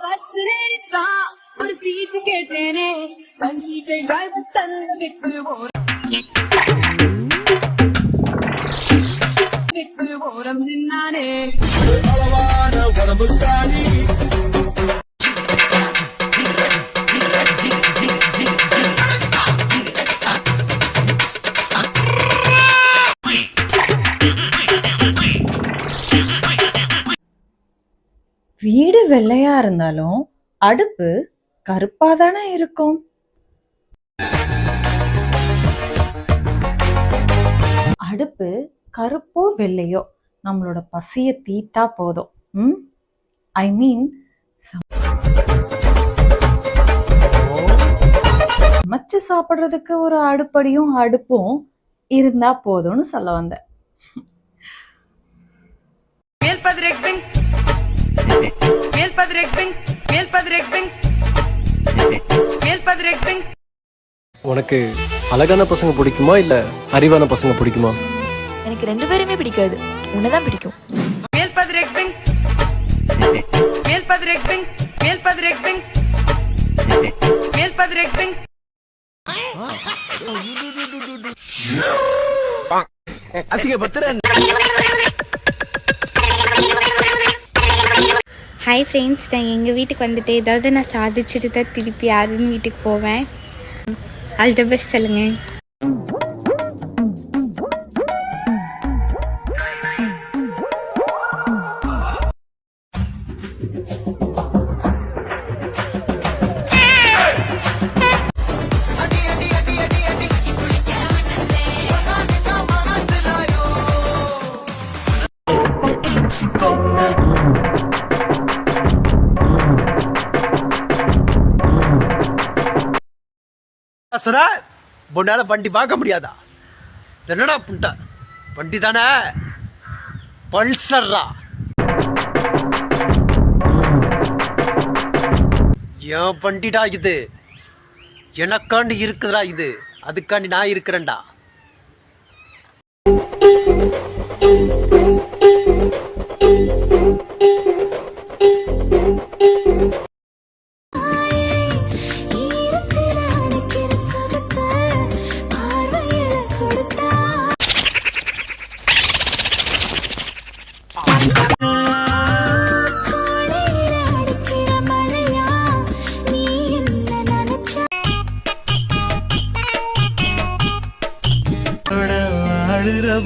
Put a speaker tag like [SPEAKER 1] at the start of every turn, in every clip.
[SPEAKER 1] பஸ்ரேதா ஒரு சீட்டு கேட்டேனே தன் சீட்டை வாழ்வு தந்து விட்டு ஓரம் நின்னானே உடம்புக்காரி
[SPEAKER 2] வீடு வெள்ளையா இருந்தாலும் அடுப்பு கருப்பா தானே இருக்கும். அடுப்பு கருப்போ வெள்ளையோ நம்மளோட பசிய தீத்தா போதும். ஐ மீன் சமைச்சு சாப்பிடுறதுக்கு ஒரு அடுப்படியும் அடுப்பும் இருந்தா போதும்னு சொல்ல வந்தேன்.
[SPEAKER 3] உனக்கு அழகான பசங்க பிடிக்குமா இல்ல அறிவான பசங்க பிடிக்குமா?
[SPEAKER 4] எனக்கு ரெண்டு பேருமே பிடிக்காது, உன்னதான் பிடிக்கும்.
[SPEAKER 5] ஹாய் ஃப்ரெண்ட்ஸ், நான் எங்கள் வீட்டுக்கு வந்துட்டு ஏதாவது நான் சாதிச்சுட்டு தான் திருப்பி யாருன்னு வீட்டுக்கு போவேன். ஆல் தி பெஸ்ட் சொல்லுங்கள்.
[SPEAKER 6] பொண்ணால வண்டி பார்க்க முடியாதா? என்னடா புண்டா வண்டி தானே, பல்சர்ரா. என் வண்டிடா இது, எனக்காண்டி இருக்குதுடா இது, அதுக்காண்டி நான் இருக்கிறேன்டா.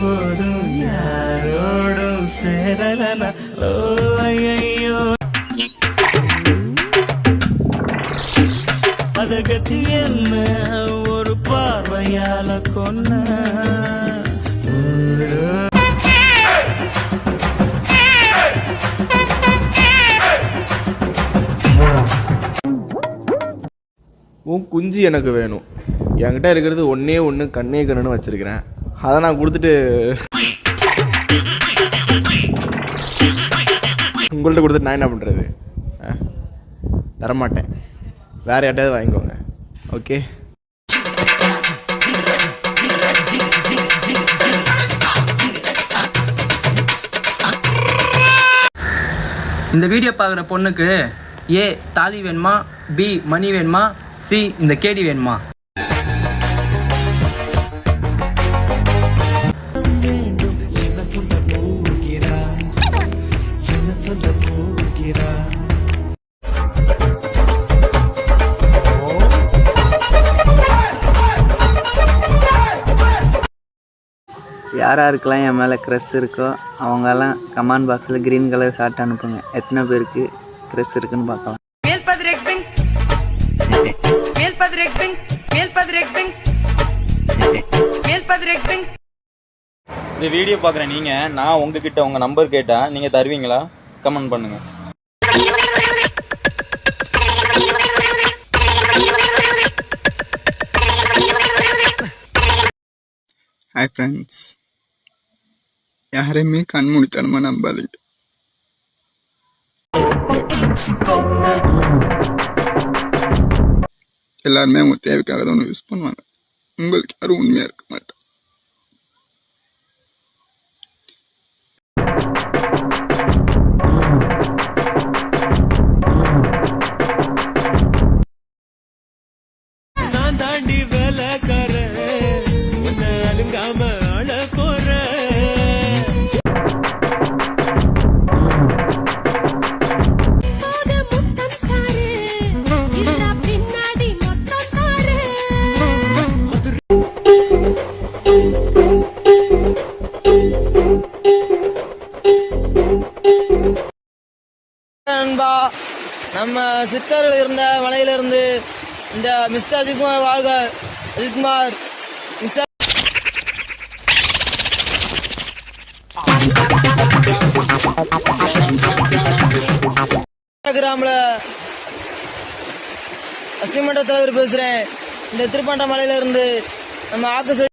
[SPEAKER 7] போதும் யாரோடும் சேரலனா ஐயோ அத கத்தி என்ன ஒரு பார்வையால கொன்ன.
[SPEAKER 8] உன் குஞ்சு எனக்கு வேணும். என்கிட்ட இருக்கிறது ஒன்னே ஒன்று கண்ணே கண்ணுன்னு வச்சிருக்கிறேன். அதை நான் கொடுத்துட்டு உங்கள்கிட்ட கொடுத்துட்டு நான் என்ன பண்ணுறது? தரமாட்டேன், வேற யார்ட்டாவது வாங்கிக்கோங்க. ஓகே,
[SPEAKER 9] இந்த வீடியோ பார்க்குற பொண்ணுக்கு ஏ தாலி வேணுமா, பி மணி வேணுமா, சி இந்த கேடி வேணுமா?
[SPEAKER 10] யாராருக்கெல்லாம் என் மேலே க்ரஷ் இருக்கோ அவங்கெல்லாம் கமெண்ட் பாக்ஸில் க்ரீன் கலர் ஹார்ட் அனுப்புங்க. எத்தனை பேருக்கு க்ரஷ் இருக்குன்னு பார்க்கலாம்.
[SPEAKER 11] இந்த வீடியோ பார்க்குற நீங்கள், நான் உங்ககிட்ட உங்கள் நம்பர் கேட்டால் நீங்கள் தருவீங்களா? கமெண்ட் பண்ணுங்கள்.
[SPEAKER 12] ஹாய் ஃப்ரெண்ட்ஸ், யாரையுமே கண்மூடித்தனமா நம்பாதீங்க. எல்லாருமே அவங்க தேவைக்காக தான் ஒன்று யூஸ் பண்ணுவாங்க. உங்களுக்கு யாரும் உண்மையா இருக்க மாட்டாங்க.
[SPEAKER 7] நான் தாண்டி வேலைக்காரன் உன்னை அலுங்காம அழ போறேன்.
[SPEAKER 9] நம்ம சித்தர்கள் இருந்த மலையிலிருந்து இந்த மிஸ்டர் அஜித்குமார் வாழ்க. அஜித்குமார் கிராமில் அசிமன்ற தலைவர் பேசுறேன். இந்த திருப்பாண்ட மலையில இருந்து நம்ம ஆக்கு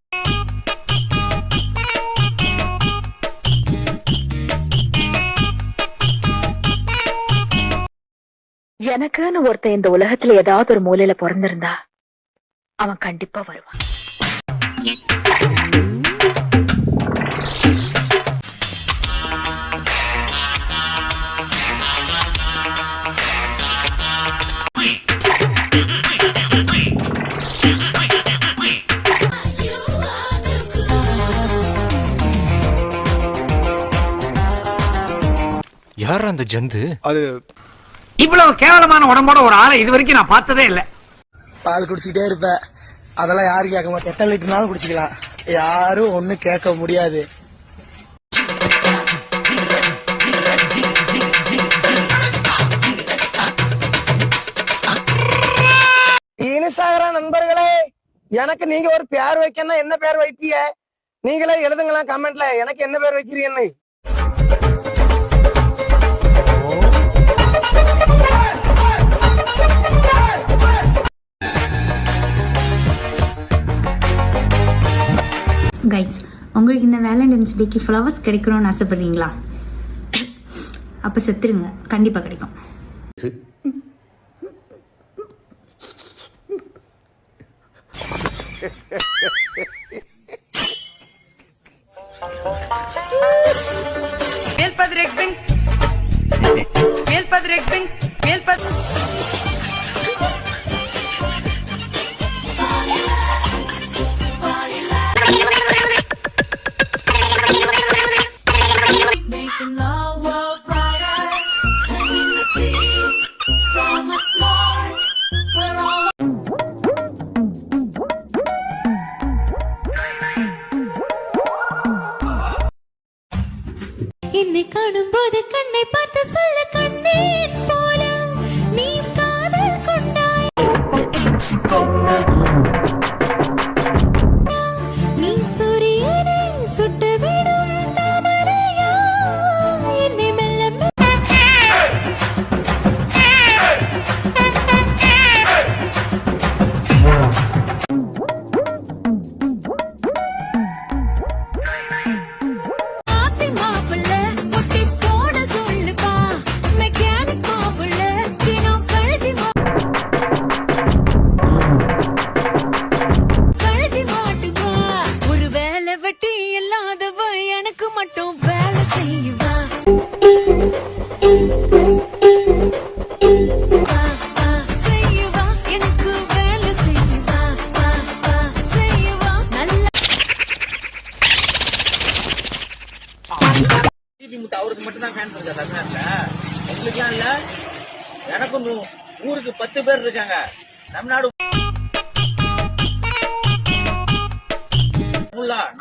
[SPEAKER 13] எனக்குன்னு ஒருத்தன் இந்த உலகத்துல ஏதாவது ஒரு மூலையில பிறந்திருந்தா அவன் கண்டிப்பா வருவான்.
[SPEAKER 3] யார் அந்த ஜந்து?
[SPEAKER 6] அது
[SPEAKER 9] இவ்வளவு கேவலமான உடம்போட ஒரு ஆளை இது வரைக்கும் நான் பார்த்ததே இல்ல.
[SPEAKER 6] பால் குடிச்சிட்டே இருப்ப, அதெல்லாம் யாரும் கேட்க மாட்டேன். எத்தனை லிட்டர்னாலும் குடிச்சிக்கலாம், யாரும் ஒண்ணு கேட்க முடியாது. இனிசாகர நண்பர்களே, எனக்கு நீங்க ஒரு பேர் வைக்கணும். என்ன பேர் வைப்பீங்க நீங்களே எழுதுங்களா கமெண்ட்ல. எனக்கு என்ன பேர் வைக்கிறீங்கன்னு.
[SPEAKER 5] கைஸ், உங்களுக்கு இந்த வேலண்டைன்ஸ் டேக்கு ஃப்ளவர்ஸ் கிடைக்கணும்னு ஆசைப்படுறீங்களா? அப்போ செத்துருங்க, கண்டிப்பாக கிடைக்கும்.
[SPEAKER 1] Making the world brighter, turning the sea from a start. We're all
[SPEAKER 13] என்னை காணும் போது கண்ணை பார்த்து சொல்ல கண்ணேன் போல நீ காதல் கொண்டாய். நீ சூரியனை சுட்டு விடும் தாமரையா என்னை மெல்ல ஆத்தி மாப்பிள்ள ஒட்டி போட சொல்லுப்பா மெக்கானிக் மாப்பிள்ள தினம் கழட்டி மாட்டுவா. ஒரு வேலை வெட்டி இல்லாதவ எனக்கு மட்டும் வேலை செய்வா. செய்வா எனக்கு வேலை செய்வா. செய்வா நல்ல
[SPEAKER 9] அவருக்கு மட்டும் தான் ஃபேன்ஸ் இருக்கா தமிழ்நாட்டுல? உங்களுக்குலாம் இல்ல? எனக்கும் ஊருக்கு 10 பேர் இருக்காங்க. தமிழ்நாடு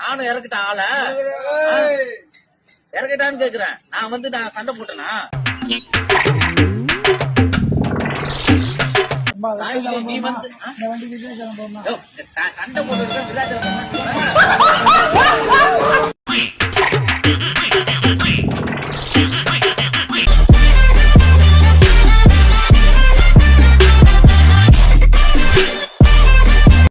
[SPEAKER 9] நானும் இறக்கிட்டேன் ஆள. இறக்கிட்டான்னு கேக்குறேன். நான் சண்டை போட்டேனா? நீ வந்து சண்டை போட்டு